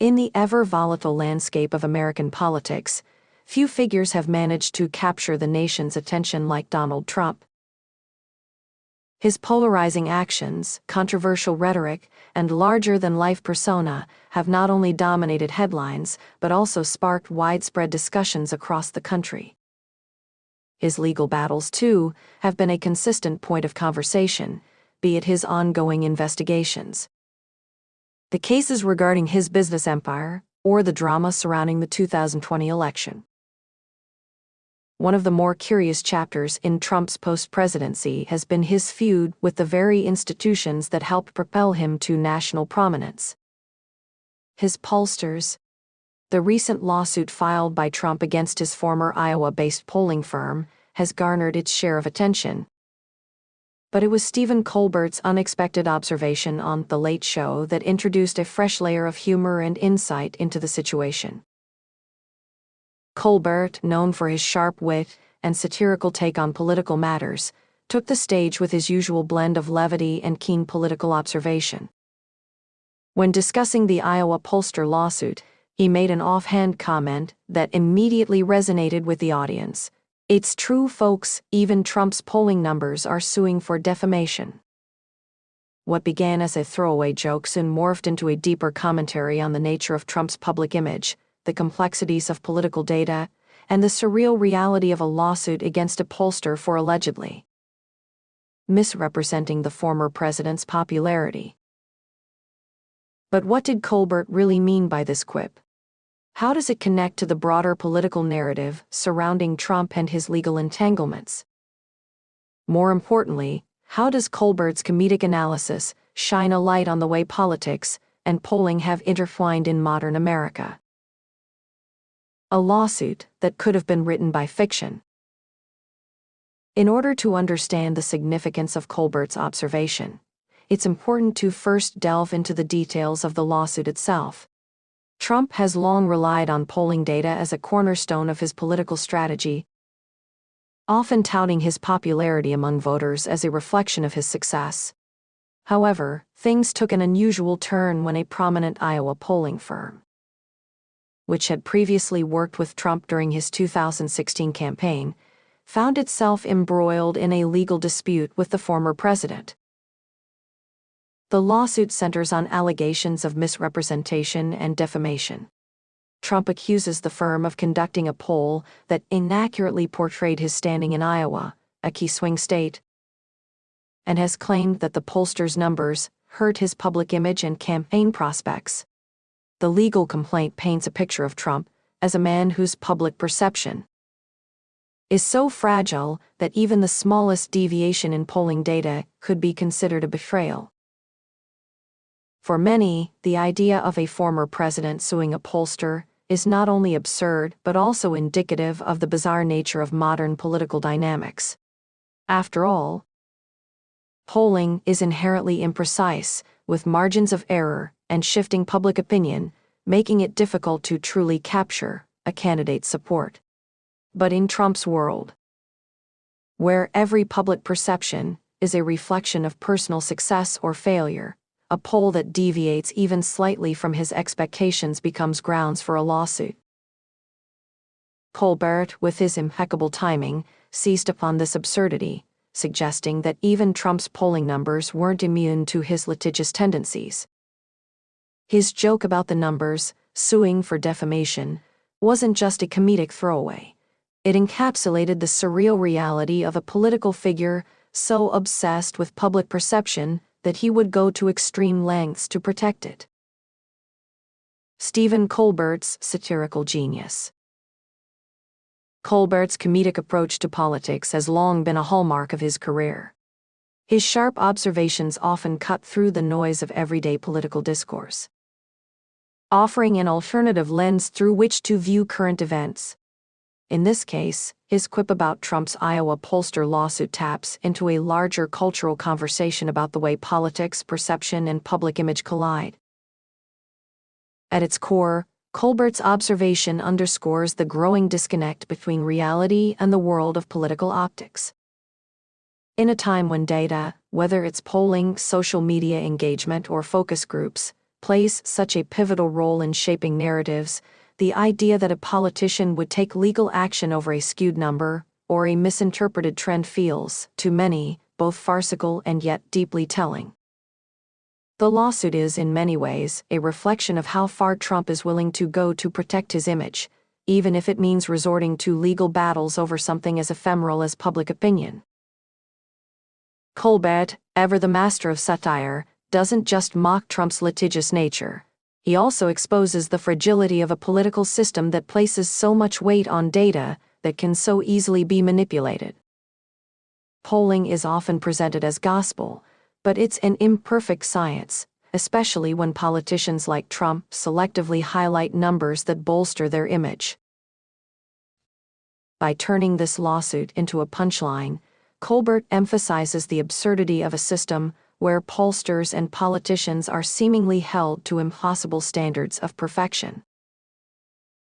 In the ever-volatile landscape of American politics, few figures have managed to capture the nation's attention like Donald Trump. His polarizing actions, controversial rhetoric, and larger-than-life persona have not only dominated headlines but also sparked widespread discussions across the country. His legal battles, too, have been a consistent point of conversation, be it his ongoing investigations, the cases regarding his business empire, or the drama surrounding the 2020 election. One of the more curious chapters in Trump's post-presidency has been his feud with the very institutions that helped propel him to national prominence. His pollsters. The recent lawsuit filed by Trump against his former Iowa-based polling firm has garnered its share of attention. But it was Stephen Colbert's unexpected observation on The Late Show that introduced a fresh layer of humor and insight into the situation. Colbert, known for his sharp wit and satirical take on political matters, took the stage with his usual blend of levity and keen political observation. When discussing the Iowa pollster lawsuit, he made an offhand comment that immediately resonated with the audience. "It's true, folks, even Trump's polling numbers are suing for defamation." What began as a throwaway joke soon morphed into a deeper commentary on the nature of Trump's public image, the complexities of political data, and the surreal reality of a lawsuit against a pollster for allegedly misrepresenting the former president's popularity. But what did Colbert really mean by this quip? How does it connect to the broader political narrative surrounding Trump and his legal entanglements? More importantly, how does Colbert's comedic analysis shine a light on the way politics and polling have intertwined in modern America? A lawsuit that could have been written by fiction. In order to understand the significance of Colbert's observation, it's important to first delve into the details of the lawsuit itself. Trump has long relied on polling data as a cornerstone of his political strategy, often touting his popularity among voters as a reflection of his success. However, things took an unusual turn when a prominent Iowa polling firm, which had previously worked with Trump during his 2016 campaign, found itself embroiled in a legal dispute with the former president. The lawsuit centers on allegations of misrepresentation and defamation. Trump accuses the firm of conducting a poll that inaccurately portrayed his standing in Iowa, a key swing state, and has claimed that the pollster's numbers hurt his public image and campaign prospects. The legal complaint paints a picture of Trump as a man whose public perception is so fragile that even the smallest deviation in polling data could be considered a betrayal. For many, the idea of a former president suing a pollster is not only absurd but also indicative of the bizarre nature of modern political dynamics. After all, polling is inherently imprecise, with margins of error and shifting public opinion, making it difficult to truly capture a candidate's support. But in Trump's world, where every public perception is a reflection of personal success or failure, a poll that deviates even slightly from his expectations becomes grounds for a lawsuit. Colbert, with his impeccable timing, seized upon this absurdity, suggesting that even Trump's polling numbers weren't immune to his litigious tendencies. His joke about the numbers, suing for defamation, wasn't just a comedic throwaway. It encapsulated the surreal reality of a political figure so obsessed with public perception that he would go to extreme lengths to protect it. Stephen Colbert's satirical genius. Colbert's comedic approach to politics has long been a hallmark of his career. His sharp observations often cut through the noise of everyday political discourse, offering an alternative lens through which to view current events. In this case, his quip about Trump's Iowa pollster lawsuit taps into a larger cultural conversation about the way politics, perception, and public image collide. At its core, Colbert's observation underscores the growing disconnect between reality and the world of political optics. In a time when data, whether it's polling, social media engagement, or focus groups, plays such a pivotal role in shaping narratives. The idea that a politician would take legal action over a skewed number or a misinterpreted trend feels, to many, both farcical and yet deeply telling. The lawsuit is, in many ways, a reflection of how far Trump is willing to go to protect his image, even if it means resorting to legal battles over something as ephemeral as public opinion. Colbert, ever the master of satire, doesn't just mock Trump's litigious nature. He also exposes the fragility of a political system that places so much weight on data that can so easily be manipulated. Polling is often presented as gospel, but it's an imperfect science, especially when politicians like Trump selectively highlight numbers that bolster their image. By turning this lawsuit into a punchline, Colbert emphasizes the absurdity of a system where pollsters and politicians are seemingly held to impossible standards of perfection.